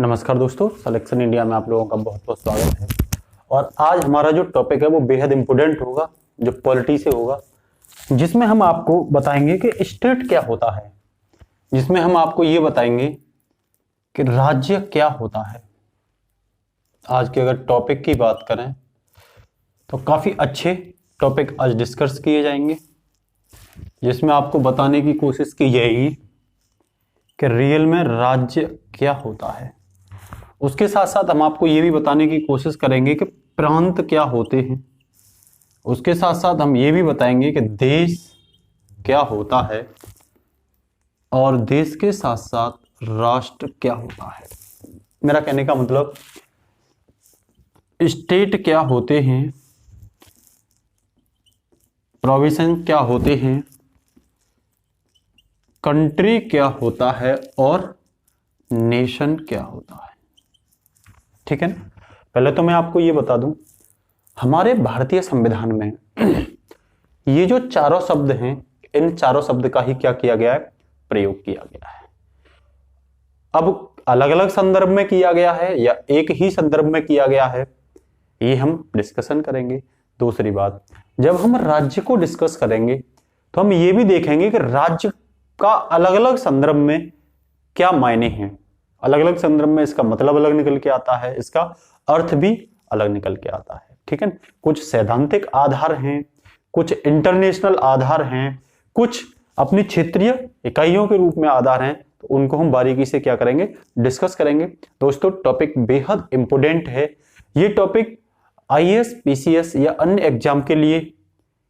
नमस्कार दोस्तों, selection India में आप लोगों का बहुत बहुत स्वागत है। और आज हमारा जो टॉपिक है वो बेहद इंपॉर्टेंट होगा, जो पॉलिटी से होगा, जिसमें हम आपको बताएंगे कि स्टेट क्या होता है, जिसमें हम आपको ये बताएंगे कि राज्य क्या होता है। आज के अगर टॉपिक की बात करें तो काफी अच्छे टॉपिक आज डिस्कस किए जाएंगे, जिसमें आपको बताने की कोशिश की जाएगी कि रियल में राज्य क्या होता है। उसके साथ साथ हम आपको ये भी बताने की कोशिश करेंगे कि प्रांत क्या होते हैं। उसके साथ साथ हम ये भी बताएंगे कि देश क्या होता है और देश के साथ साथ राष्ट्र क्या होता है। मेरा कहने का मतलब स्टेट क्या होते हैं, प्रोविंस क्या होते हैं, कंट्री क्या होता है और नेशन क्या होता है। ठीक है ना। पहले तो मैं आपको ये बता दूं, हमारे भारतीय संविधान में ये जो चारों शब्द हैं, इन चारों शब्द का ही क्या किया गया है, प्रयोग किया गया है। अब अलग अलग संदर्भ में किया गया है या एक ही संदर्भ में किया गया है, ये हम डिस्कशन करेंगे। दूसरी बात, जब हम राज्य को डिस्कस करेंगे तो हम ये भी देखेंगे कि राज्य का अलग अलग संदर्भ में क्या मायने हैं। अलग अलग संदर्भ में इसका मतलब अलग निकल के आता है, इसका अर्थ भी अलग निकल के आता है। ठीक है। कुछ सैद्धांतिक आधार हैं, कुछ इंटरनेशनल आधार हैं, कुछ अपनी क्षेत्रीय इकाइयों के रूप में आधार हैं। तो उनको हम बारीकी से क्या करेंगे, डिस्कस करेंगे। दोस्तों, टॉपिक बेहद इंपॉर्टेंट है। ये टॉपिक आईएएस, पीसीएस या अन्य एग्जाम के लिए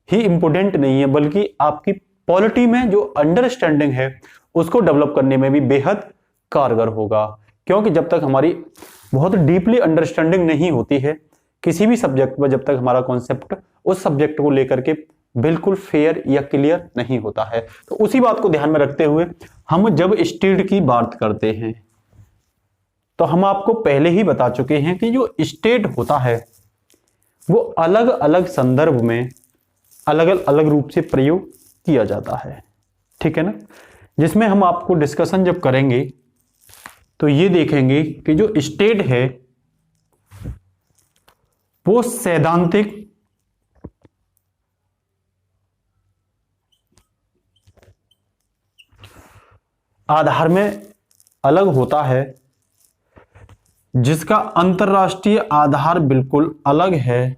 ही इंपॉर्टेंट नहीं है, बल्कि आपकी पॉलिटी में जो अंडरस्टैंडिंग है उसको डेवलप करने में भी बेहद कारगर होगा। क्योंकि जब तक हमारी बहुत डीपली अंडरस्टैंडिंग नहीं होती है किसी भी सब्जेक्ट में, जब तक हमारा कॉन्सेप्ट उस सब्जेक्ट को लेकर के बिल्कुल फेयर या क्लियर नहीं होता है, तो उसी बात को ध्यान में रखते हुए हम जब स्टेट की बात करते हैं तो हम आपको पहले ही बता चुके हैं कि जो स्टेट होता है वो अलग अलग संदर्भ में अलग अलग रूप से प्रयोग किया जाता है। ठीक है ना। जिसमें हम आपको डिस्कशन जब करेंगे तो ये देखेंगे कि जो स्टेट है वो सैद्धांतिक आधार में अलग होता है, जिसका अंतरराष्ट्रीय आधार बिल्कुल अलग है।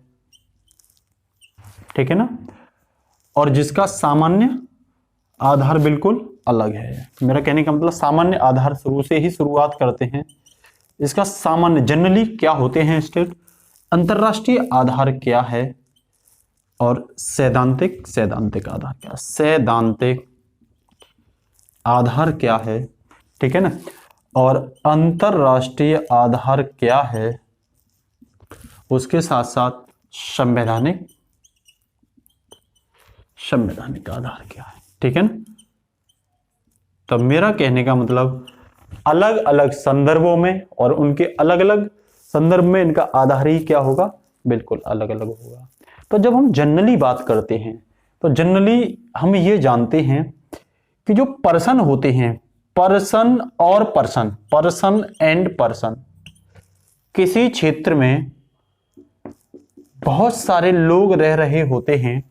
ठीक है ना। और जिसका सामान्य आधार बिल्कुल अलग है। मेरा कहने का मतलब सामान्य आधार शुरू से ही शुरुआत करते हैं। इसका सामान्य जनरली क्या होते हैं स्टेट, अंतरराष्ट्रीय आधार क्या है और सैद्धांतिक आधार क्या, सैद्धांतिक आधार क्या है। ठीक है ना। और अंतरराष्ट्रीय आधार क्या है, उसके साथ साथ संवैधानिक आधार क्या है। ठीक है ना। तो मेरा कहने का मतलब अलग अलग संदर्भों में और उनके अलग अलग संदर्भ में इनका आधार ही क्या होगा, बिल्कुल अलग अलग होगा। तो जब हम जनरली बात करते हैं तो जनरली हम ये जानते हैं कि जो पर्सन होते हैं, पर्सन और पर्सन एंड पर्सन, किसी क्षेत्र में बहुत सारे लोग रह रहे होते हैं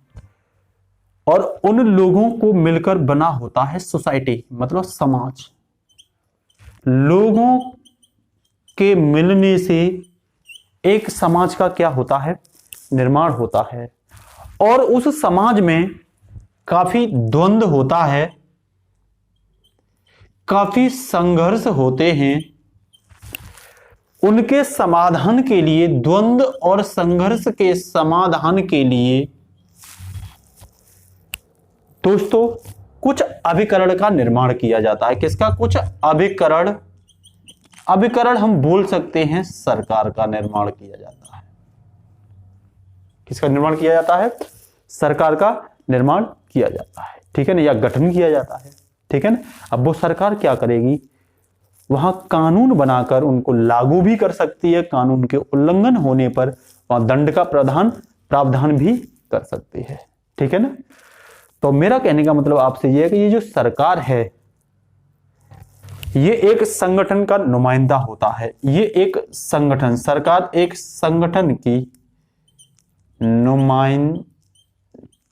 और उन लोगों को मिलकर बना होता है सोसाइटी, मतलब समाज। लोगों के मिलने से एक समाज का क्या होता है, निर्माण होता है। और उस समाज में काफी द्वंद्व होता है, काफी संघर्ष होते हैं। उनके समाधान के लिए, द्वंद्व और संघर्ष के समाधान के लिए दोस्तों कुछ अभिकरण का निर्माण किया जाता है। किसका, कुछ अभिकरण हम बोल सकते हैं सरकार का निर्माण किया जाता है। किसका निर्माण किया जाता है, सरकार का निर्माण किया जाता है। ठीक है ना, या गठन किया जाता है। ठीक है ना। अब वो सरकार क्या करेगी, वहां कानून बनाकर उनको लागू भी कर सकती है, कानून के उल्लंघन होने पर वहां दंड का प्रावधान भी कर सकती है। ठीक है ना। तो मेरा कहने का मतलब आपसे यह है कि ये जो सरकार है ये एक संगठन का नुमाइंदा होता है। ये एक संगठन, सरकार एक संगठन की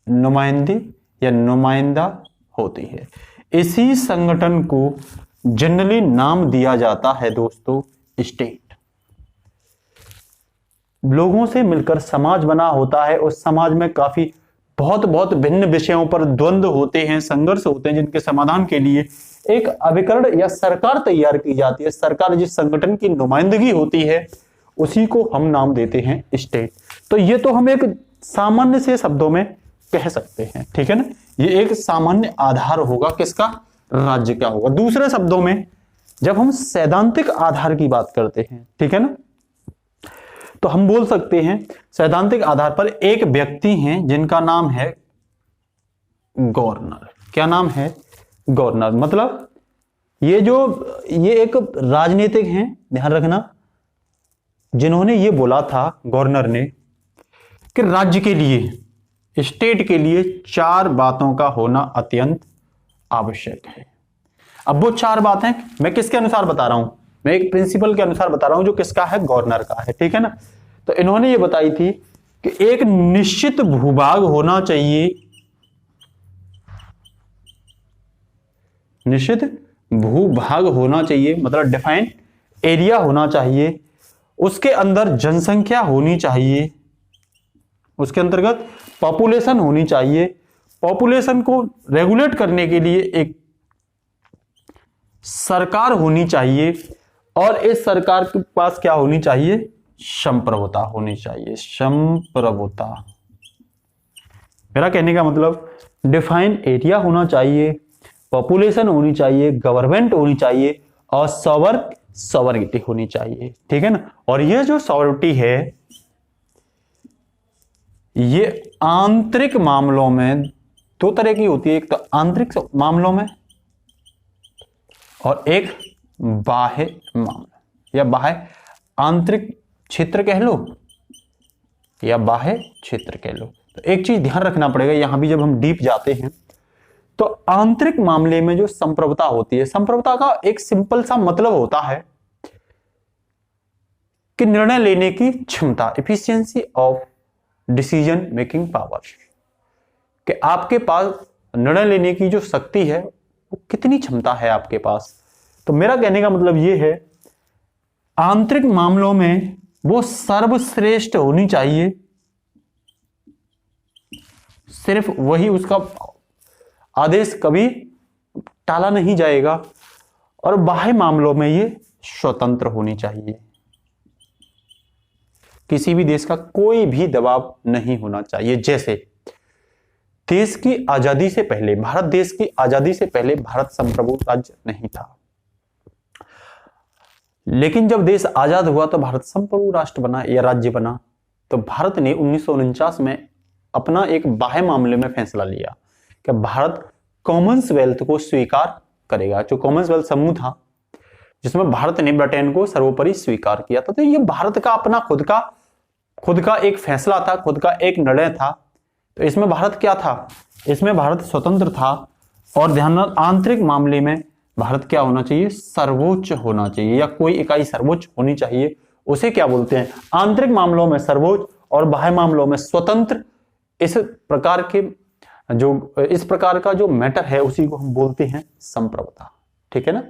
नुमाइंदी या नुमाइंदा होती है। इसी संगठन को जनरली नाम दिया जाता है दोस्तों स्टेट। लोगों से मिलकर समाज बना होता है, उस समाज में काफी बहुत भिन्न विषयों पर द्वंद्व होते हैं, संघर्ष होते हैं, जिनके समाधान के लिए एक अभिकरण या सरकार तैयार की जाती है। सरकार जिस संगठन की नुमाइंदगी होती है उसी को हम नाम देते हैं स्टेट। तो ये तो हम एक सामान्य से शब्दों में कह सकते हैं, ठीक है ना। ये एक सामान्य आधार होगा किसका, राज्य क्या होगा। दूसरे शब्दों में जब हम सैद्धांतिक आधार की बात करते हैं, ठीक है ना, तो हम बोल सकते हैं सैद्धांतिक आधार पर एक व्यक्ति हैं जिनका नाम है गवर्नर। क्या नाम है, गवर्नर। मतलब ये एक राजनीतिक हैं, ध्यान रखना, जिन्होंने ये बोला था गवर्नर ने कि राज्य के लिए, स्टेट के लिए 4 बातों का होना अत्यंत आवश्यक है। अब वो 4 बातें मैं किसके अनुसार बता रहा हूं, मैं एक प्रिंसिपल के अनुसार बता रहा हूं जो किसका है, गवर्नर का है, ठीक है ना। तो इन्होंने ये बताई थी कि एक निश्चित भूभाग होना चाहिए, निश्चित भूभाग होना चाहिए, मतलब डिफाइंड एरिया होना चाहिए, उसके अंदर जनसंख्या होनी चाहिए, उसके अंतर्गत पॉपुलेशन होनी चाहिए, पॉपुलेशन को रेगुलेट करने के लिए एक सरकार होनी चाहिए, और इस सरकार के पास क्या होनी चाहिए, संप्रभुता होनी चाहिए, संप्रभुता। मेरा कहने का मतलब डिफाइन एरिया होना चाहिए, पॉपुलेशन होनी चाहिए, गवर्नमेंट होनी चाहिए, और सॉवरेनिटी होनी चाहिए, ठीक है ना। और ये जो सॉवरेनिटी है ये आंतरिक मामलों में 2 तरह की होती है, एक तो आंतरिक मामलों में और एक बाह्य मामला या बाह्य आंतरिक क्षेत्र कह लो या बाह्य क्षेत्र कह लो। तो एक चीज ध्यान रखना पड़ेगा यहां भी, जब हम डीप जाते हैं तो आंतरिक मामले में जो संप्रभुता होती है, संप्रभुता का एक सिंपल सा मतलब होता है कि निर्णय लेने की क्षमता, efficiency of decision making power, कि आपके पास निर्णय लेने की जो शक्ति है वो कितनी क्षमता है आपके पास। तो मेरा कहने का मतलब ये है आंतरिक मामलों में वो सर्वश्रेष्ठ होनी चाहिए, सिर्फ वही, उसका आदेश कभी टाला नहीं जाएगा, और बाह्य मामलों में ये स्वतंत्र होनी चाहिए, किसी भी देश का कोई भी दबाव नहीं होना चाहिए। जैसे देश की आजादी से पहले, भारत देश की आजादी से पहले भारत संप्रभु राज्य नहीं था, लेकिन जब देश आजाद हुआ तो भारत संप्रभु राष्ट्र बना या राज्य बना। तो भारत ने 1949 में अपना एक बाह्य मामले में फैसला लिया कि भारत कॉमनवेल्थ को स्वीकार करेगा, जो कॉमनवेल्थ समूह था जिसमें भारत ने ब्रिटेन को सर्वोपरि स्वीकार किया था। तो ये भारत का अपना खुद का एक फैसला था, खुद का एक निर्णय था। तो इसमें भारत क्या था, इसमें भारत स्वतंत्र था। और ध्यान रखना आंतरिक मामले में भारत क्या होना चाहिए, सर्वोच्च होना चाहिए, या कोई इकाई सर्वोच्च होनी चाहिए, उसे क्या बोलते हैं, आंतरिक मामलों में सर्वोच्च और बाह्य मामलों में स्वतंत्र। इस प्रकार का जो मैटर है उसी को हम बोलते हैं संप्रभुता, ठीक है ना।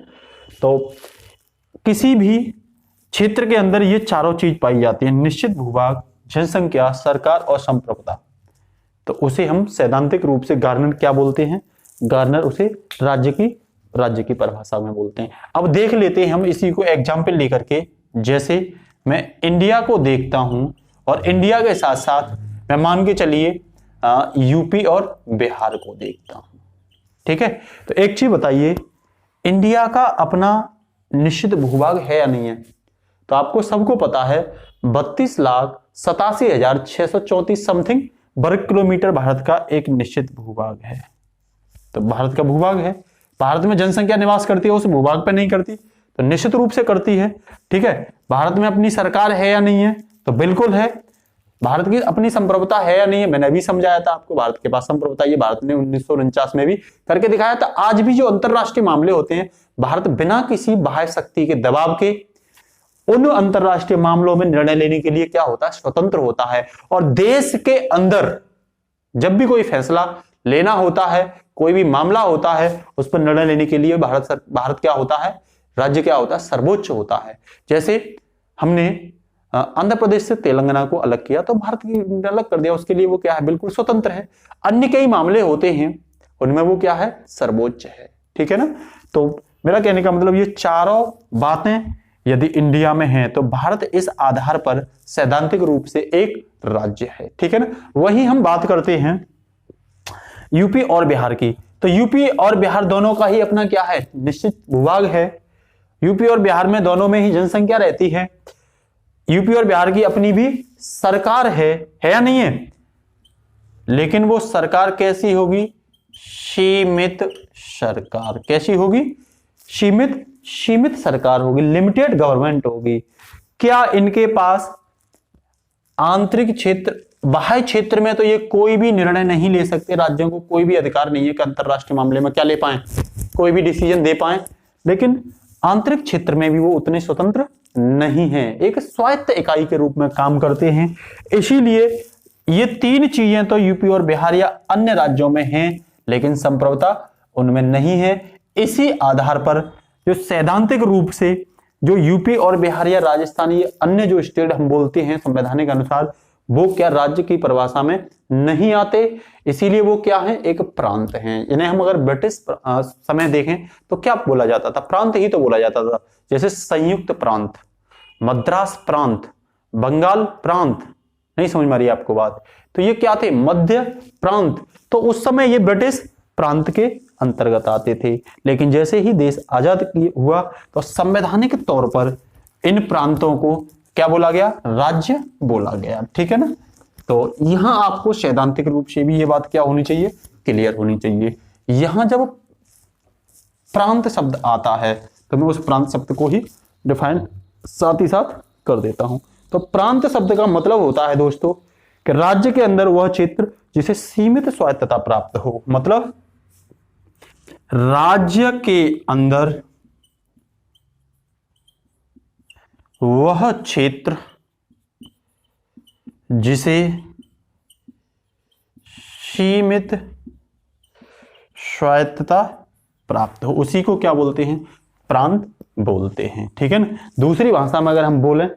तो किसी भी क्षेत्र के अंदर ये चारों चीज पाई जाती है, निश्चित भूभाग, जनसंख्या, सरकार और संप्रभुता। तो उसे हम सैद्धांतिक रूप से गार्नर क्या बोलते हैं, गार्नर उसे राज्य की परिभाषा में बोलते हैं। अब देख लेते हैं हम इसी को एग्जाम्पल लेकर के। जैसे मैं इंडिया को देखता हूं और इंडिया के साथ साथ मैं मान के चलिए यूपी और बिहार को देखता हूं, ठीक है। तो एक चीज बताइए, इंडिया का अपना निश्चित भूभाग है या नहीं है। तो आपको सबको पता है 32,87,634 समथिंग वर्ग किलोमीटर भारत का एक निश्चित भूभाग है। तो भारत का भूभाग है, भारत में जनसंख्या निवास करती है, उस भूभाग पे नहीं करती, तो निश्चित रूप से करती है, ठीक है। भारत में अपनी सरकार है या नहीं है, तो बिल्कुल है। भारत की अपनी संप्रभुता है या नहीं है, मैंने अभी समझाया था आपको, भारत के पास संप्रभुता, ये भारत ने 1949 में भी करके दिखाया था। आज भी जो अंतरराष्ट्रीय मामले होते हैं, भारत बिना किसी बाह्य शक्ति के दबाव के उन अंतरराष्ट्रीय मामलों में निर्णय लेने के लिए क्या होता है, स्वतंत्र होता है। और देश के अंदर जब भी कोई फैसला लेना होता है, कोई भी मामला होता है, उस पर निर्णय लेने के लिए भारत क्या होता है, राज्य क्या होता है, सर्वोच्च होता है। जैसे हमने आंध्र प्रदेश से तेलंगाना को अलग किया तो भारत की अलग कर दिया, उसके लिए वो क्या है, बिल्कुल स्वतंत्र है। अन्य कई मामले होते हैं, उनमें वो क्या है, सर्वोच्च है। ठीक है ना। तो मेरा कहने का मतलब ये चारों बातें यदि इंडिया में हैं तो भारत इस आधार पर सैद्धांतिक रूप से एक राज्य है। ठीक है ना। वही हम बात करते हैं यूपी और बिहार की, तो यूपी और बिहार दोनों का ही अपना क्या है, निश्चित भूभाग है। यूपी और बिहार में दोनों में ही जनसंख्या रहती है। यूपी और बिहार की अपनी भी सरकार है या नहीं है, लेकिन वो सरकार कैसी होगी, सीमित सरकार। कैसी होगी, सीमित सरकार होगी, लिमिटेड गवर्नमेंट होगी। क्या इनके पास आंतरिक क्षेत्र, बाह्य क्षेत्र में तो ये कोई भी निर्णय नहीं ले सकते, राज्यों को कोई भी अधिकार नहीं है कि अंतरराष्ट्रीय मामले में क्या ले पाए, कोई भी डिसीजन दे पाए, लेकिन आंतरिक क्षेत्र में भी वो उतने स्वतंत्र नहीं है, एक स्वायत्त इकाई के रूप में काम करते हैं। इसीलिए ये तीन चीजें तो यूपी और बिहार या अन्य राज्यों में हैं, लेकिन संप्रभुता उनमें नहीं है। इसी आधार पर जो सैद्धांतिक रूप से जो यूपी और बिहार या राजस्थान, ये अन्य जो स्टेट हम बोलते हैं संवैधानिक अनुसार, वो क्या राज्य की परिभाषा में नहीं आते, इसीलिए वो क्या है, एक प्रांत हैं। इन्हें हम अगर ब्रिटिश समय देखें तो क्या बोला जाता था, प्रांत ही तो बोला जाता था। जैसे संयुक्त प्रांत, मद्रास प्रांत, बंगाल प्रांत, नहीं समझ में आ रही आपको बात, तो ये क्या थे, मध्य प्रांत। तो उस समय ये ब्रिटिश प्रांत के अंतर्गत आते थे, लेकिन जैसे ही देश आजाद हुआ तो संवैधानिक तौर पर इन प्रांतों को क्या बोला गया, राज्य बोला गया। ठीक है ना। तो यहां आपको सैद्धांतिक रूप से भी ये बात क्या होनी चाहिए, क्लियर होनी चाहिए। यहां जब प्रांत शब्द आता है तो मैं उस प्रांत शब्द को ही डिफाइन साथ ही साथ कर देता हूं। तो प्रांत शब्द का मतलब होता है दोस्तों कि राज्य के अंदर वह क्षेत्र जिसे सीमित स्वायत्तता प्राप्त हो, मतलब राज्य के अंदर वह क्षेत्र जिसे सीमित स्वायत्तता प्राप्त हो, उसी को क्या बोलते हैं, प्रांत बोलते हैं। ठीक है ना। दूसरी भाषा में अगर हम बोलें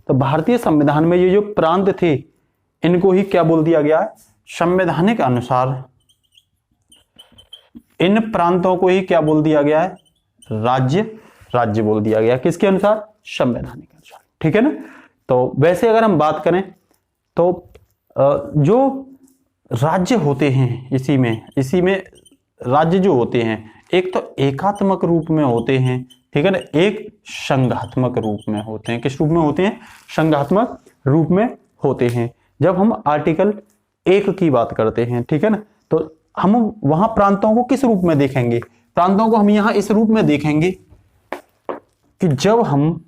तो भारतीय संविधान में ये जो प्रांत थे, इनको ही क्या बोल दिया गया है, संवैधानिक अनुसार इन प्रांतों को ही क्या बोल दिया गया है, राज्य बोल दिया गया। किसके अनुसार, संवैधानिक अनुसार। ठीक है ना। तो वैसे अगर हम बात करें तो जो राज्य होते हैं, इसी में राज्य जो होते हैं, एक तो एकात्मक रूप में होते हैं, ठीक है ना, एक संघात्मक रूप में होते हैं। किस रूप में होते हैं, संघात्मक रूप में होते हैं। जब हम आर्टिकल 1 की बात करते हैं, ठीक है ना, तो हम वहां प्रांतों को किस रूप में देखेंगे, प्रांतों को हम यहां इस रूप में देखेंगे कि जब हम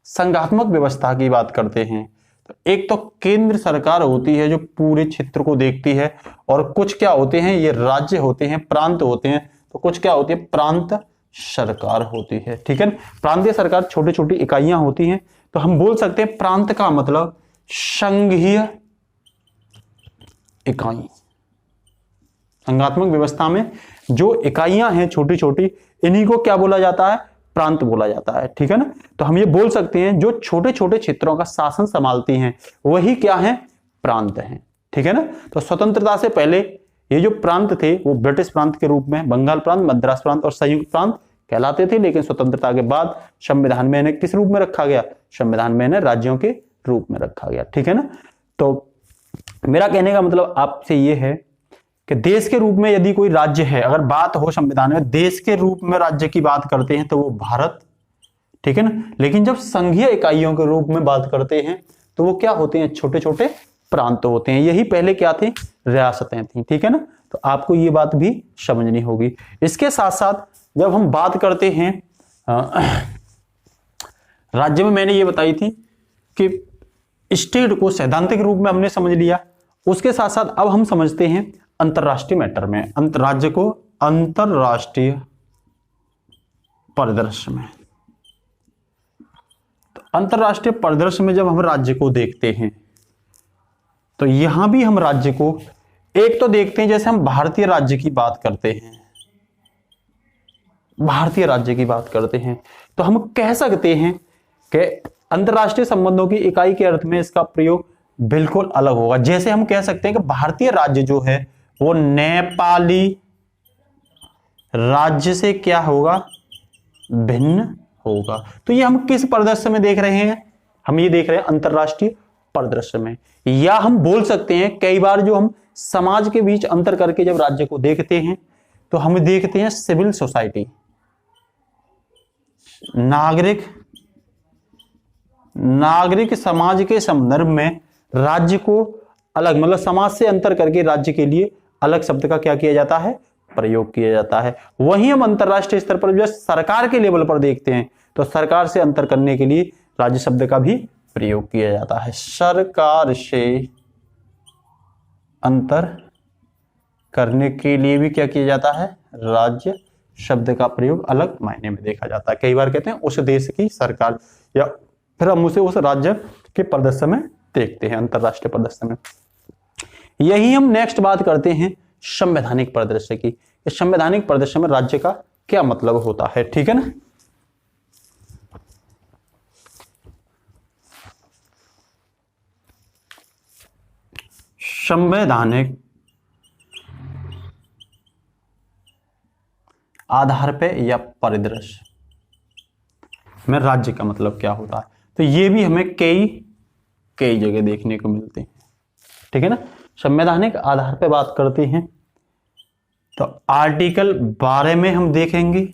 संघात्मक व्यवस्था की बात करते हैं तो एक तो केंद्र सरकार होती है जो पूरे क्षेत्र को देखती है, और कुछ क्या होते हैं, ये राज्य होते हैं, प्रांत होते हैं, तो कुछ क्या होती है, प्रांत सरकार होती है। ठीक है ना। प्रांतीय सरकार छोटी छोटी इकाइयां होती हैं, तो हम बोल सकते हैं प्रांत का मतलब संघीय इकाई। संघात्मक व्यवस्था में जो इकाइयां हैं छोटी छोटी, इन्हीं को क्या बोला जाता है, प्रांत बोला जाता है। ठीक है ना। तो हम ये बोल सकते हैं जो छोटे छोटे क्षेत्रों का शासन संभालती हैं वही क्या है, प्रांत हैं। ठीक है ना। तो स्वतंत्रता से पहले ये जो प्रांत थे वो ब्रिटिश प्रांत के रूप में बंगाल प्रांत, मद्रास प्रांत और संयुक्त प्रांत कहलाते थे, लेकिन स्वतंत्रता के बाद संविधान में इन्हें किस रूप में रखा गया, संविधान में इन्हें राज्यों के रूप में रखा गया। ठीक है ना। तो मेरा कहने का मतलब आपसे ये है कि देश के रूप में यदि कोई राज्य है, अगर बात हो संविधान में देश के रूप में राज्य की बात करते हैं तो वो भारत, ठीक है ना, लेकिन जब संघीय इकाइयों के रूप में बात करते हैं तो वो क्या होते हैं, छोटे छोटे प्रांत होते हैं। यही पहले क्या थे, रियासतें थी। ठीक है ना। तो आपको ये बात भी समझनी होगी। इसके साथ साथ जब हम बात करते हैं राज्य में, मैंने ये बताई थी कि स्टेट को सैद्धांतिक रूप में हमने समझ लिया। उसके साथ साथ अब हम समझते हैं अंतरराष्ट्रीय मैटर में, राज्य को अंतरराष्ट्रीय परिदृश्य में। तो अंतरराष्ट्रीय परिदृश्य में जब हम राज्य को देखते हैं तो यहां भी हम राज्य को एक तो देखते हैं, जैसे हम भारतीय राज्य की बात करते हैं, भारतीय राज्य की बात करते हैं तो हम कह सकते हैं कि अंतरराष्ट्रीय संबंधों की इकाई के अर्थ में इसका प्रयोग बिल्कुल अलग होगा। जैसे हम कह सकते हैं कि भारतीय राज्य जो है वो नेपाली राज्य से क्या होगा, भिन्न होगा। तो ये हम किस परिदृश्य में देख रहे हैं, हम ये देख रहे हैं अंतरराष्ट्रीय परिदृश्य में। या हम बोल सकते हैं कई बार जो हम समाज के बीच अंतर करके जब राज्य को देखते हैं तो हम देखते हैं सिविल सोसाइटी, नागरिक समाज के संदर्भ में राज्य को अलग, मतलब समाज से अंतर करके राज्य के लिए अलग शब्द का क्या किया जाता है, प्रयोग किया जाता है। वहीं हम अंतरराष्ट्रीय स्तर पर जब सरकार के लेवल पर देखते हैं तो सरकार से अंतर करने के लिए राज्य शब्द का भी प्रयोग किया जाता है। सरकार से अंतर करने के लिए भी क्या किया जाता है, राज्य शब्द का प्रयोग अलग मायने में देखा जाता है। कई बार कहते हैं उस देश की सरकार, या फिर हम उसे उस राज्य के परिदृश्य में देखते हैं, अंतरराष्ट्रीय परिदृश्य में। यही हम नेक्स्ट बात करते हैं संवैधानिक परिदृश्य की। इस संवैधानिक परिदृश्य में राज्य का क्या मतलब होता है, ठीक है ना। संवैधानिक आधार पे या परिदृश्य में राज्य का मतलब क्या होता है, तो ये भी हमें कई जगह देखने को मिलते हैं, ठीक है ना। संवैधानिक आधार पे बात करते हैं तो आर्टिकल 12 में हम देखेंगे।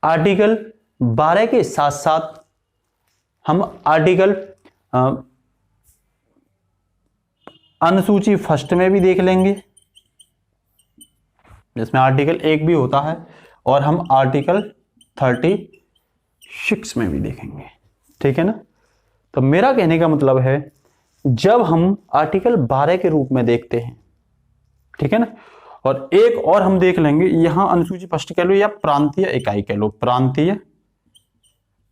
आर्टिकल 12 के साथ साथ हम आर्टिकल अनुसूची फर्स्ट में भी देख लेंगे, जिसमें आर्टिकल 1 भी होता है, और हम आर्टिकल 36 में भी देखेंगे, ठीक है ना। तो मेरा कहने का मतलब है जब हम आर्टिकल 12 के रूप में देखते हैं, ठीक है ना, और एक और हम देख लेंगे यहां अनुसूची फर्स्ट कह लो या प्रांतीय इकाई कह लो, प्रांतीय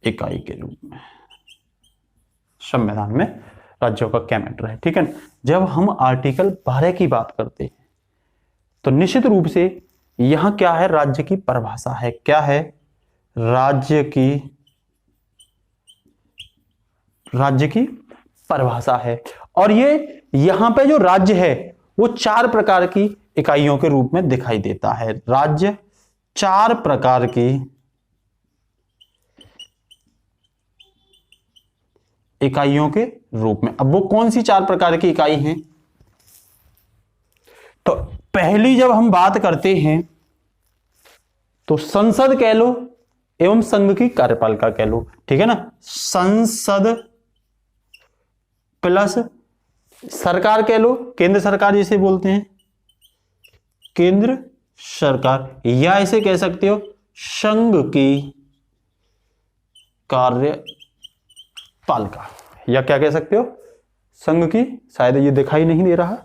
इकाई के रूप में संविधान में राज्यों का क्या मैटर है, ठीक है ना। जब हम आर्टिकल 12 की बात करते हैं तो निश्चित रूप से यहां क्या है, राज्य की परिभाषा है। क्या है, राज्य की परिभाषा है। और ये यहां पे जो राज्य है वो 4 प्रकार की इकाइयों के रूप में दिखाई देता है। राज्य 4 प्रकार की इकाइयों के रूप में। अब वो कौन सी 4 प्रकार की इकाई हैं, तो पहली जब हम बात करते हैं तो संसद कह लो एवं संघ की कार्यपालिका कह लो, ठीक है ना। संसद प्लस सरकार कह लो, केंद्र सरकार जिसे बोलते हैं केंद्र सरकार, या इसे कह सकते हो संघ की कार्यपालिका, या क्या कह सकते हो, संघ की। शायद ये दिखाई नहीं दे रहा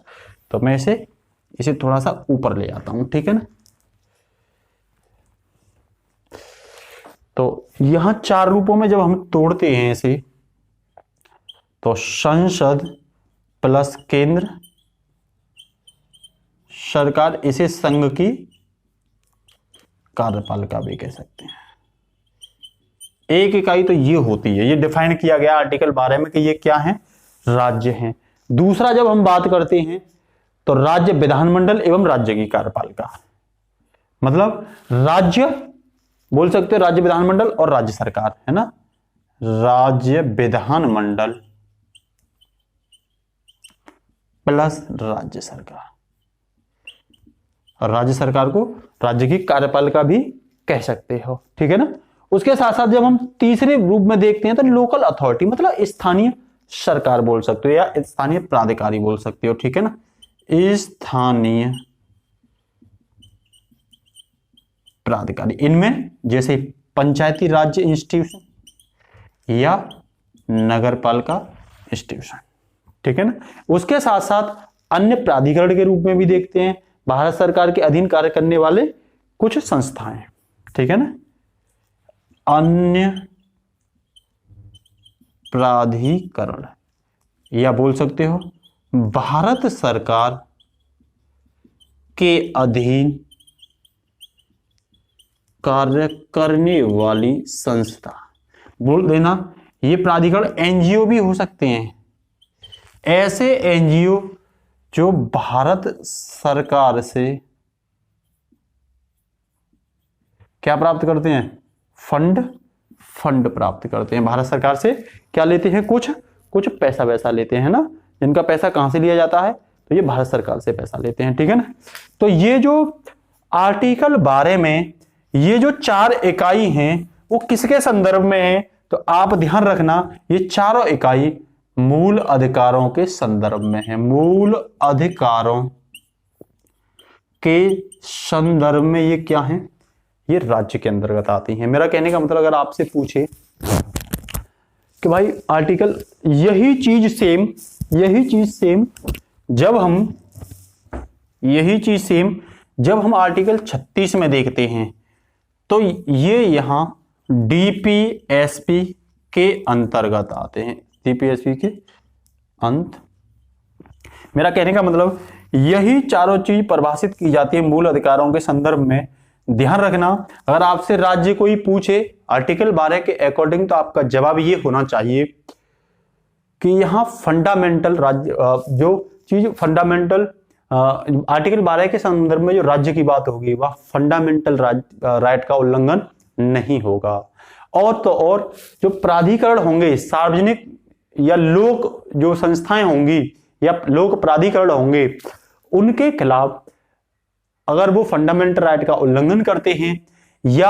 तो मैं इसे थोड़ा सा ऊपर ले आता हूं, ठीक है ना। तो यहां 4 रूपों में जब हम तोड़ते हैं इसे तो संसद प्लस केंद्र सरकार, इसे संघ की कार्यपालिका भी कह सकते हैं। एक इकाई तो ये होती है, ये डिफाइन किया गया आर्टिकल 12 में कि ये क्या है, राज्य हैं। दूसरा जब हम बात करते हैं तो राज्य विधानमंडल एवं राज्य की कार्यपालिका, मतलब राज्य बोल सकते हो राज्य विधानमंडल और राज्य सरकार, है ना। राज्य विधानमंडल प्लस राज्य सरकार, और राज्य सरकार को राज्य की कार्यपालिका भी कह सकते हो, ठीक है ना। उसके साथ साथ जब हम तीसरे रूप में देखते हैं तो लोकल अथॉरिटी, मतलब स्थानीय सरकार बोल सकते हो या स्थानीय प्राधिकारी बोल सकते हो, ठीक है ना। स्थानीय प्राधिकारी, इनमें जैसे पंचायती राज्य इंस्टीट्यूशन या नगरपालिका इंस्टीट्यूशन, ठीक है ना। उसके साथ साथ अन्य प्राधिकरण के रूप में भी देखते हैं, भारत सरकार के अधीन कार्य करने वाले कुछ संस्थाएं, ठीक है ना। अन्य प्राधिकरण, या बोल सकते हो भारत सरकार के अधीन कार्य करने वाली संस्था, बोल देना। ये प्राधिकरण एनजीओ भी हो सकते हैं, ऐसे एनजीओ जो भारत सरकार से क्या प्राप्त करते हैं, फंड प्राप्त करते हैं। भारत सरकार से क्या लेते हैं, कुछ पैसा वैसा लेते हैं ना, जिनका पैसा कहां से लिया जाता है, तो ये भारत सरकार से पैसा लेते हैं, ठीक है ना। तो ये जो आर्टिकल 12 में ये जो 4 इकाई हैं वो किसके संदर्भ में है, तो आप ध्यान रखना ये चारों इकाई मूल अधिकारों के संदर्भ में है। मूल अधिकारों के संदर्भ में ये क्या है, ये राज्य के अंतर्गत आती हैं। मेरा कहने का मतलब अगर आपसे पूछे कि भाई आर्टिकल यही चीज सेम जब हम आर्टिकल 36 में देखते हैं तो ये यहां डीपीएसपी के अंतर्गत आते हैं, डीपीएसपी के मेरा कहने का मतलब यही चारों चीज परिभाषित की जाती है मूल अधिकारों के संदर्भ में। ध्यान रखना अगर आपसे राज्य कोई पूछे आर्टिकल 12 के अकॉर्डिंग, तो आपका जवाब ये होना चाहिए कि यहां फंडामेंटल राज्य जो चीज फंडामेंटल आर्टिकल 12 के संदर्भ में जो राज्य की बात होगी वह फंडामेंटल राइट का उल्लंघन नहीं होगा। और तो और जो प्राधिकरण होंगे, सार्वजनिक या लोक जो संस्थाएं होंगी या लोक प्राधिकरण होंगे, उनके खिलाफ अगर वो फंडामेंटल राइट का उल्लंघन करते हैं या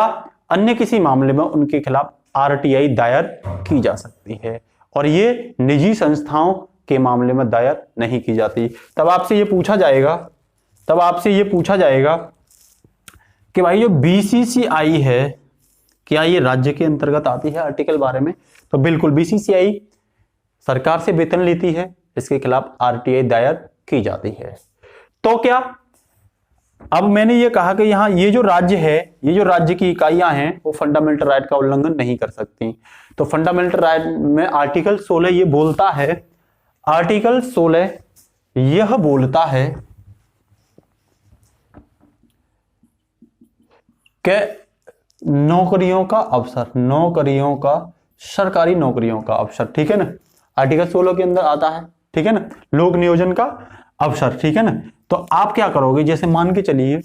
अन्य किसी मामले में उनके खिलाफ आरटीआई दायर की जा सकती है, और ये निजी संस्थाओं के मामले में दायर नहीं की जाती। तब आपसे ये पूछा जाएगा कि भाई जो बीसीसीआई है क्या ये राज्य के अंतर्गत आती है आर्टिकल 12 में, तो बिल्कुल बीसीसीआई सरकार से वेतन लेती है, इसके खिलाफ आरटीआई दायर की जाती है। तो क्या अब मैंने ये कहा कि यहां ये जो राज्य है, ये जो राज्य की इकाइयां हैं वो फंडामेंटल राइट का उल्लंघन नहीं कर सकती। तो फंडामेंटल राइट में आर्टिकल 16 ये बोलता है, आर्टिकल 16 यह बोलता है कि नौकरियों का अवसर, सरकारी नौकरियों का अवसर, ठीक है ना, आर्टिकल 16 के अंदर आता है, ठीक है ना, लोक नियोजन का अवसर, ठीक है ना। तो आप क्या करोगे, जैसे मान के चलिए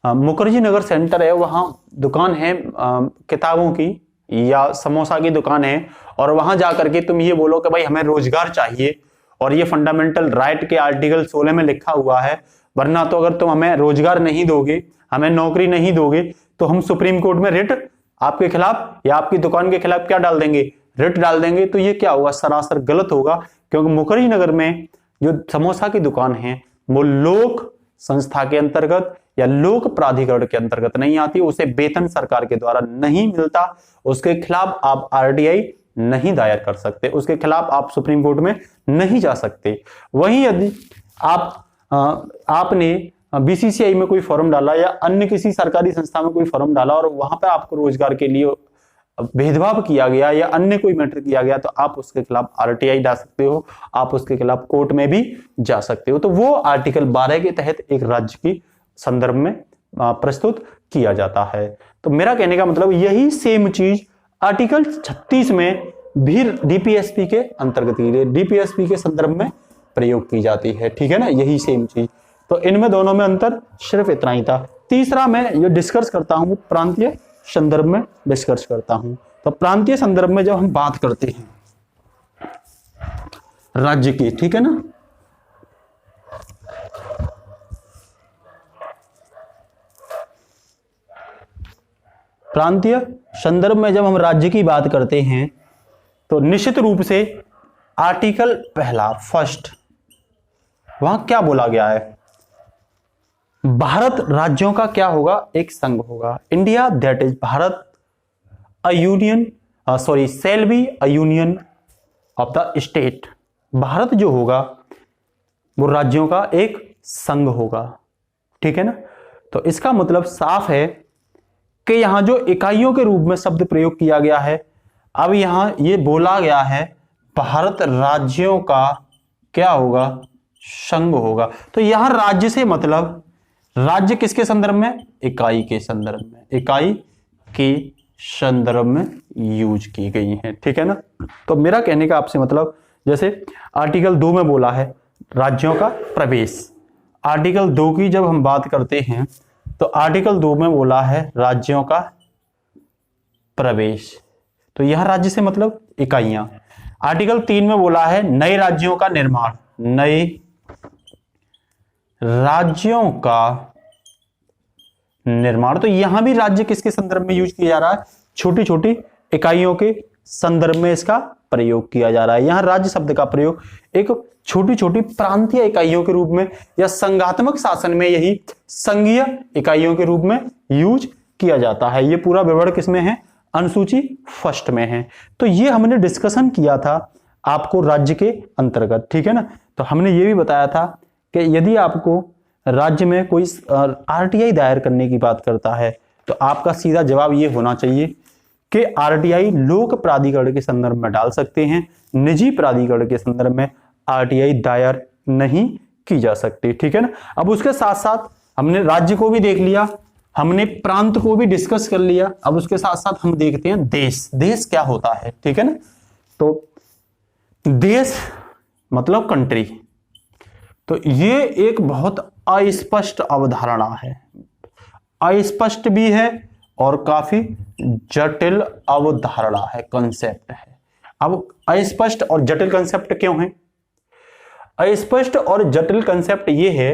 मुखर्जी नगर सेंटर है, वहां दुकान है किताबों की या समोसा की दुकान है, और वहां जाकर के तुम ये बोलो कि भाई हमें रोजगार चाहिए और ये फंडामेंटल राइट के आर्टिकल 16 में लिखा हुआ है, वरना तो अगर तुम हमें रोजगार नहीं दोगे, हमें नौकरी नहीं दोगे, तो हम सुप्रीम कोर्ट में रिट आपके खिलाफ या आपकी दुकान के खिलाफ क्या डाल देंगे, रिट डाल देंगे। तो ये क्या होगा, सरासर गलत होगा, क्योंकि मुखर्जी नगर में जो समोसा की दुकान है वो लोक संस्था के अंतर्गत या लोक प्राधिकरण के अंतर्गत नहीं आती, उसे वेतन सरकार के द्वारा नहीं मिलता, उसके खिलाफ आप आरटीआई नहीं दायर कर सकते, उसके खिलाफ आप सुप्रीम कोर्ट में नहीं जा सकते। वहीं यदि आपने बीसीसीआई में कोई फॉर्म डाला या अन्य किसी सरकारी संस्था में कोई फॉर्म डाला और वहां पर आपको रोजगार के लिए भेदभाव किया गया या अन्य कोई मैटर किया गया, तो आप उसके खिलाफ आरटीआई डाल सकते हो, आप उसके खिलाफ कोर्ट में भी जा सकते हो। तो वो आर्टिकल 12 के तहत एक राज्य की संदर्भ में प्रस्तुत किया जाता है। तो मेरा कहने का मतलब यही सेम चीज आर्टिकल 36 में भी डीपीएसपी के अंतर्गत की गई, डीपीएसपी के संदर्भ में प्रयोग की जाती है, ठीक है ना, यही सेम चीज। तो इनमें दोनों में अंतर सिर्फ इतना ही था। तीसरा मैं जो डिस्कस करता हूं प्रांतीय संदर्भ में डिस्कस करता हूं। तो प्रांतीय संदर्भ में जब हम बात करते हैं राज्य की, ठीक है ना, प्रांतीय संदर्भ में जब हम राज्य की बात करते हैं तो निश्चित रूप से आर्टिकल पहला फर्स्ट वहां क्या बोला गया है, भारत राज्यों का क्या होगा, एक संघ होगा, India that is Bharat a union shall be a union of the state। Bharat जो होगा वो राज्यों का एक संघ होगा, ठीक है ना। तो इसका मतलब साफ है कि यहां जो इकाइयों के रूप में शब्द प्रयोग किया गया है, अब यहां ये बोला गया है भारत राज्यों का क्या होगा, संघ होगा। तो यहां राज्य से मतलब राज्य किसके संदर्भ में, इकाई के संदर्भ में, इकाई के संदर्भ में यूज की गई है, ठीक है ना। तो मेरा कहने का आपसे मतलब, जैसे आर्टिकल 2 में बोला है राज्यों का प्रवेश, आर्टिकल 2 की जब हम बात करते हैं तो आर्टिकल 2 में बोला है राज्यों का प्रवेश, तो यह राज्य से मतलब इकाइयां। आर्टिकल 3 में बोला है नए राज्यों का निर्माण, नए राज्यों का निर्माण, तो यहां भी राज्य किसके संदर्भ में यूज किया जा रहा है, छोटी छोटी इकाइयों के संदर्भ में इसका प्रयोग किया जा रहा है। यहां राज्य शब्द का प्रयोग एक छोटी छोटी प्रांतीय इकाइयों के रूप में या संघात्मक शासन में यही संघीय इकाइयों के रूप में यूज किया जाता है। यह पूरा विवरण किसमें है, अनुसूची फर्स्ट में है। तो ये हमने डिस्कशन किया था आपको राज्य के अंतर्गत, ठीक है ना। तो हमने ये भी बताया था कि यदि आपको राज्य में कोई आरटीआई दायर करने की बात करता है तो आपका सीधा जवाब ये होना चाहिए कि आरटीआई लोक प्राधिकरण के संदर्भ में डाल सकते हैं, निजी प्राधिकरण के संदर्भ में आरटीआई दायर नहीं की जा सकती, ठीक है ना। अब उसके साथ साथ हमने राज्य को भी देख लिया, हमने प्रांत को भी डिस्कस कर लिया, अब उसके साथ साथ हम देखते हैं देश, देश क्या होता है, ठीक है ना। तो देश मतलब कंट्री, तो ये एक बहुत अस्पष्ट अवधारणा है, अस्पष्ट भी है और काफी जटिल अवधारणा है, कंसेप्ट है। अब अस्पष्ट और जटिल कंसेप्ट क्यों है, अस्पष्ट और जटिल कंसेप्ट ये है,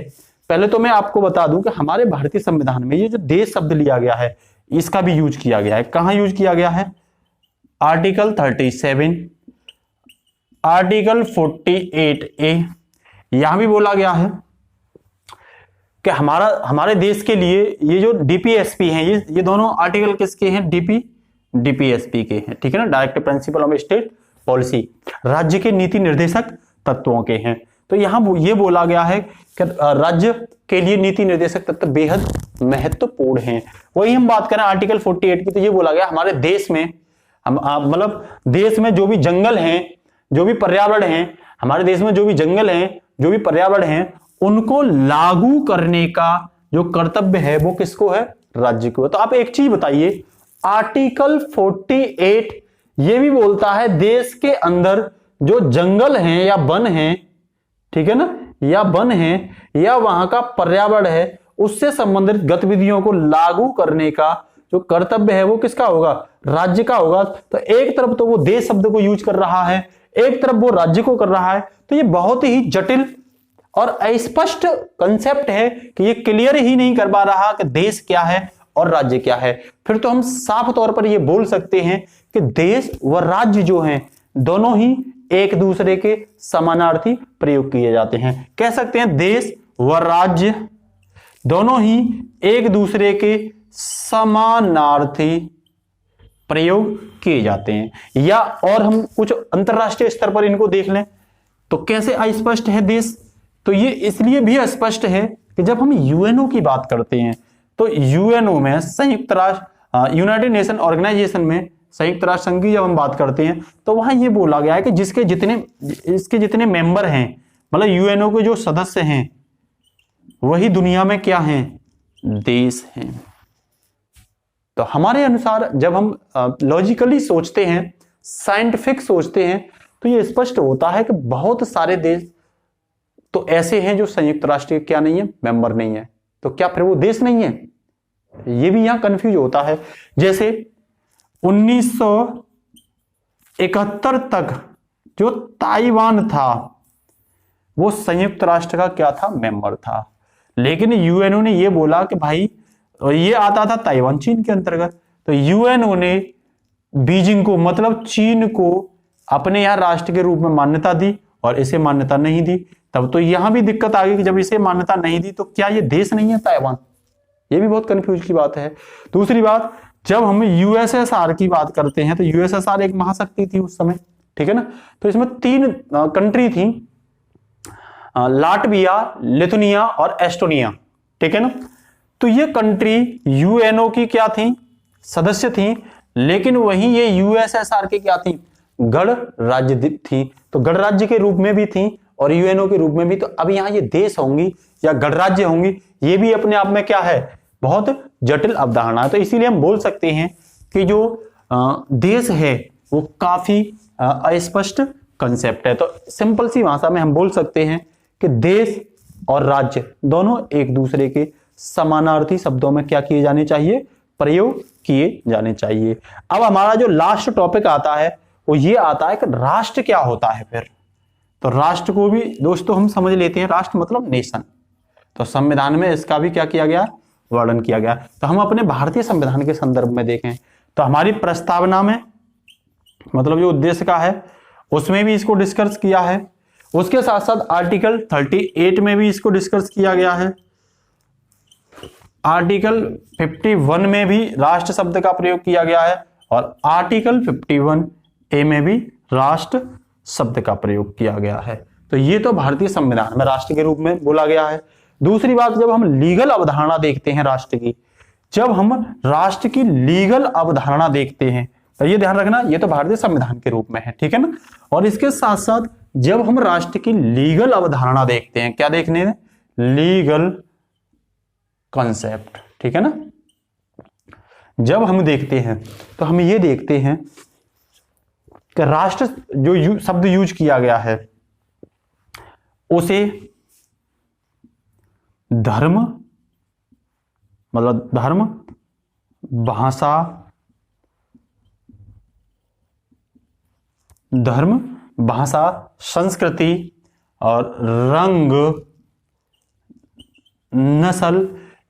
पहले तो मैं आपको बता दूं कि हमारे भारतीय संविधान में ये जो देश शब्द लिया गया है इसका भी यूज किया गया है। कहां यूज किया गया है, आर्टिकल 37, आर्टिकल 48A, यहां भी बोला गया है कि हमारे देश के लिए ये जो डीपीएसपी हैं, ये दोनों आर्टिकल किसके हैं, डीपीएसपी के हैं, ठीक है ना, directive principle of state policy, राज्य के नीति निर्देशक तत्वों के हैं। तो यहां ये बोला गया है कि राज्य के लिए नीति निर्देशक तत्व बेहद महत्वपूर्ण हैं। वही हम बात करें आर्टिकल 48 की, तो ये बोला गया हमारे देश में मतलब देश में जो भी जंगल हैं, जो भी पर्यावरण हैं, हमारे देश में जो भी जंगल हैं, जो भी पर्यावरण हैं, उनको लागू करने का जो कर्तव्य है वो किसको है, राज्य को। तो आप एक चीज बताइए, आर्टिकल 48 ये भी बोलता है देश के अंदर जो जंगल हैं या वन हैं, ठीक है ना, या वन हैं या वहां का पर्यावरण है, उससे संबंधित गतिविधियों को लागू करने का जो कर्तव्य है वो किसका होगा, राज्य का होगा। तो एक तरफ तो वो देश शब्द को यूज कर रहा है, एक तरफ वो राज्य को कर रहा है। तो ये बहुत ही जटिल और अस्पष्ट कंसेप्ट है कि ये क्लियर ही नहीं कर पा रहा कि देश क्या है और राज्य क्या है। फिर तो हम साफ तौर पर ये बोल सकते हैं कि देश व राज्य जो हैं दोनों ही एक दूसरे के समानार्थी प्रयोग किए जाते हैं। कह सकते हैं देश व राज्य दोनों ही एक दूसरे के समानार्थी प्रयोग किए जाते हैं। या और हम कुछ अंतरराष्ट्रीय स्तर पर इनको देख लें तो कैसे अस्पष्ट है देश, तो ये इसलिए भी अस्पष्ट है कि जब हम यूएनओ की बात करते हैं तो यूएनओ में संयुक्त राष्ट्र यूनाइटेड नेशन ऑर्गेनाइजेशन में संयुक्त राष्ट्र संघ की जब हम बात करते हैं तो वहां ये बोला गया है कि इसके जितने मेंबर हैं, मतलब यूएनओ के जो सदस्य हैं वही दुनिया में क्या हैं, देश हैं। तो हमारे अनुसार जब हम लॉजिकली सोचते हैं, साइंटिफिक सोचते हैं, तो ये स्पष्ट होता है कि बहुत सारे देश तो ऐसे हैं जो संयुक्त राष्ट्र के क्या नहीं है, मेंबर नहीं है। तो क्या फिर वो देश नहीं है, ये भी यहां कंफ्यूज होता है। जैसे 1971 तक जो ताइवान था वो संयुक्त राष्ट्र का क्या था, मेंबर था, लेकिन यूएनओ ने ये बोला कि भाई ये आता था ताइवान चीन के अंतर्गत। तो यूएनओ ने बीजिंग को मतलब चीन को अपने यहां राष्ट्र के रूप में मान्यता दी और इसे मान्यता नहीं दी। तब तो यहां भी दिक्कत आ गई कि जब इसे मान्यता नहीं दी तो क्या ये देश नहीं है ताइवान, ये भी बहुत कंफ्यूज की बात है। दूसरी बात, जब हम यूएसएसआर की बात करते हैं तो यूएसएसआर एक महाशक्ति थी उस समय, ठीक है ना। तो इसमें 3 कंट्री थी, लाटविया, लिथुनिया और एस्टोनिया, ठीक है ना। तो ये कंट्री यूएनओ की क्या थी, सदस्य थी, लेकिन वहीं ये यूएसएसआर के क्या थी, गण राज्य थी। तो गणराज्य के रूप में भी थी और यूएनओ के रूप में भी। तो अब यहां ये देश होंगी या गणराज्य होंगी, ये भी अपने आप में क्या है, बहुत जटिल अवधारणा है। तो इसीलिए हम बोल सकते हैं कि जो देश है वो काफी अस्पष्ट कंसेप्ट है। तो सिंपल सी भाषा में हम बोल सकते हैं कि देश और राज्य दोनों एक दूसरे के समानार्थी शब्दों में क्या किए जाने चाहिए, प्रयोग किए जाने चाहिए। अब हमारा जो लास्ट टॉपिक आता है वो ये आता है कि राष्ट्र क्या होता है फिर। तो राष्ट्र को भी दोस्तों हम समझ लेते हैं, राष्ट्र मतलब नेशन। तो संविधान में इसका भी क्या किया गया, वर्णन किया गया। तो हम अपने भारतीय संविधान के संदर्भ में देखें तो हमारी प्रस्तावना में, मतलब जो उद्देश्य का है उसमें भी इसको डिस्कस किया है। उसके साथ साथ आर्टिकल 38 में भी इसको डिस्कस किया गया है। आर्टिकल 51 में भी राष्ट्र शब्द का प्रयोग किया गया है और आर्टिकल 51A में भी राष्ट्र शब्द का प्रयोग किया गया है। तो ये तो भारतीय संविधान में राष्ट्र के रूप में बोला गया है। दूसरी बात, जब हम लीगल अवधारणा देखते हैं राष्ट्र की, जब हम राष्ट्र की लीगल अवधारणा देखते हैं तो ये ध्यान रखना, ये तो भारतीय संविधान के रूप में है, ठीक है ना। और इसके साथ साथ जब हम राष्ट्र की लीगल अवधारणा देखते हैं, क्या देखने हैं, लीगल कॉन्सेप्ट, ठीक है ना। जब हम देखते हैं तो हम ये देखते हैं कि राष्ट्र जो शब्द यूज किया गया है उसे धर्म, मतलब धर्म, भाषा, धर्म, भाषा, संस्कृति और रंग, नस्ल,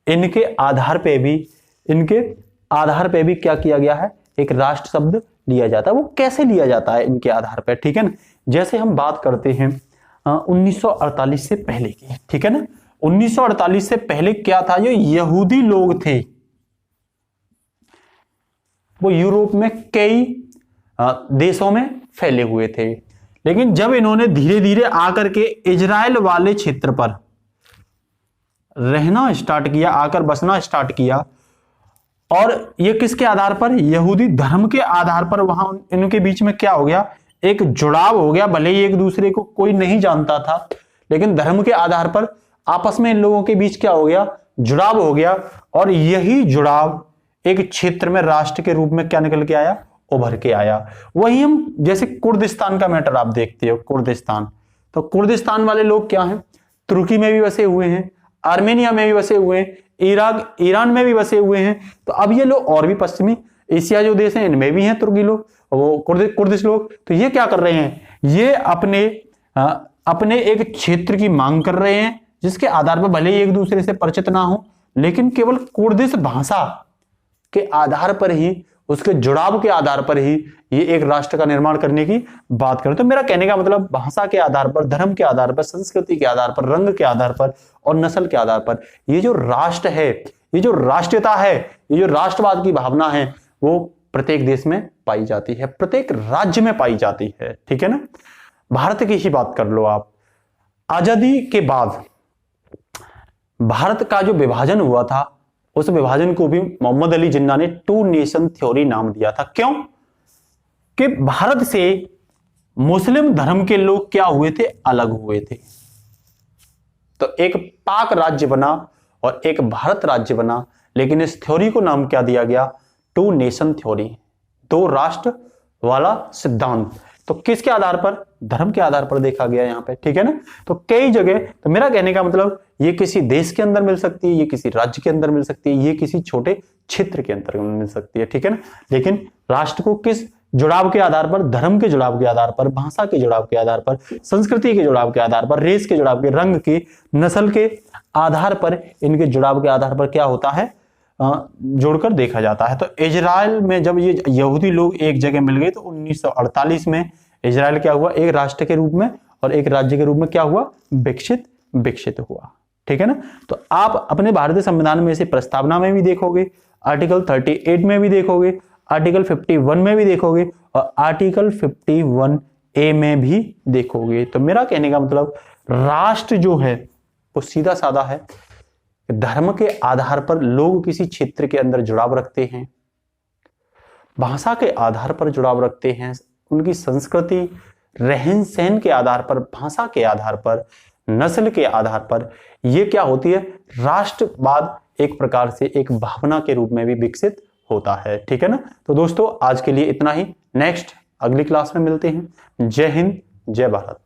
इनके आधार पे भी क्या किया गया है, एक राष्ट्र शब्द लिया जाता है। वो कैसे लिया जाता है, इनके आधार पर, ठीक है ना। जैसे हम बात करते हैं 1948 से पहले की, ठीक है ना। 1948 से पहले क्या था, जो यहूदी लोग थे वो यूरोप में कई देशों में फैले हुए थे। लेकिन जब इन्होंने धीरे धीरे आकर के इजराइल वाले क्षेत्र पर रहना स्टार्ट किया, आकर बसना स्टार्ट किया, और ये किसके आधार पर, यहूदी धर्म के आधार पर वहां इनके बीच में क्या हो गया, एक जुड़ाव हो गया। भले ही एक दूसरे को कोई नहीं जानता था, लेकिन धर्म के आधार पर आपस में इन लोगों के बीच क्या हो गया, जुड़ाव हो गया। और यही जुड़ाव एक क्षेत्र में राष्ट्र के रूप में क्या निकल के आया, उभर के आया। वही हम जैसे कुर्दिस्तान का मैटर आप देखते हो, कुर्दिस्तान, तो कुर्दिस्तान वाले लोग क्या हैं, तुर्की में भी बसे हुए हैं, आर्मेनिया में भी बसे हुए हैं, इराक, ईरान में भी बसे हुए हैं। तो अब ये लोग और भी पश्चिमी एशिया जो देश हैं इनमें भी हैं तुर्की लोग, वो कुर्दिश लोग। तो ये क्या कर रहे हैं, ये अपने एक क्षेत्र की मांग कर रहे हैं, जिसके आधार पर भले ही एक दूसरे से परिचित ना हो, लेकिन केवल कुर्दिश भाषा के आधार पर ही, उसके जुड़ाव के आधार पर ही ये एक राष्ट्र का निर्माण करने की बात करें। तो मेरा कहने का मतलब, भाषा के आधार पर, धर्म के आधार पर, संस्कृति के आधार पर, रंग के आधार पर और नस्ल के आधार पर ये जो राष्ट्र है, ये जो राष्ट्रीयता है, ये जो राष्ट्रवाद की भावना है, वो प्रत्येक देश में पाई जाती है, प्रत्येक राज्य में पाई जाती है, ठीक है ना। भारत की ही बात कर लो आप, आजादी के बाद भारत का जो विभाजन हुआ था, उस विभाजन को भी मोहम्मद अली जिन्ना ने 2 नेशन थ्योरी नाम दिया था। क्यों कि भारत से मुस्लिम धर्म के लोग क्या हुए थे, अलग हुए थे। तो एक पाक राज्य बना और एक भारत राज्य बना, लेकिन इस थ्योरी को नाम क्या दिया गया, 2 नेशन थ्योरी, 2 राष्ट्र वाला सिद्धांत। तो किसके आधार पर, धर्म के आधार पर देखा गया यहाँ पे, ठीक है ना। तो कई जगह, तो मेरा कहने का मतलब, ये किसी देश के अंदर मिल सकती है, ये किसी राज्य के अंदर मिल सकती है, ये किसी छोटे क्षेत्र के अंदर मिल सकती है, ठीक है ना। लेकिन राष्ट्र को किस जुड़ाव के आधार पर, धर्म के जुड़ाव के आधार पर, भाषा के जुड़ाव के आधार पर, संस्कृति के जुड़ाव के आधार पर, रेस के जुड़ाव के, रंग के, नस्ल के आधार पर, इनके जुड़ाव के आधार पर क्या होता है, जोड़कर देखा जाता है। तो इजराइल में जब ये यहूदी लोग एक जगह मिल गए तो 1948 में इजराइल क्या हुआ, एक राष्ट्र के रूप में और एक राज्य के रूप में क्या हुआ, विकसित हुआ, ठीक है ना। तो आप अपने भारतीय संविधान में इसे प्रस्तावना में भी देखोगे, आर्टिकल 38 में भी देखोगे, आर्टिकल 51 में भी देखोगे और आर्टिकल 51A में भी देखोगे। तो मेरा कहने का मतलब राष्ट्र जो है वो सीधा साधा है, धर्म के आधार पर लोग किसी क्षेत्र के अंदर जुड़ाव रखते हैं, भाषा के आधार पर जुड़ाव रखते हैं, उनकी संस्कृति रहन सहन के आधार पर, भाषा के आधार पर, नस्ल के आधार पर ये क्या होती है, राष्ट्रवाद एक प्रकार से एक भावना के रूप में भी विकसित होता है। ठीक है ना। तो दोस्तों आज के लिए इतना ही, नेक्स्ट अगली क्लास में मिलते हैं। जय हिंद, जय भारत।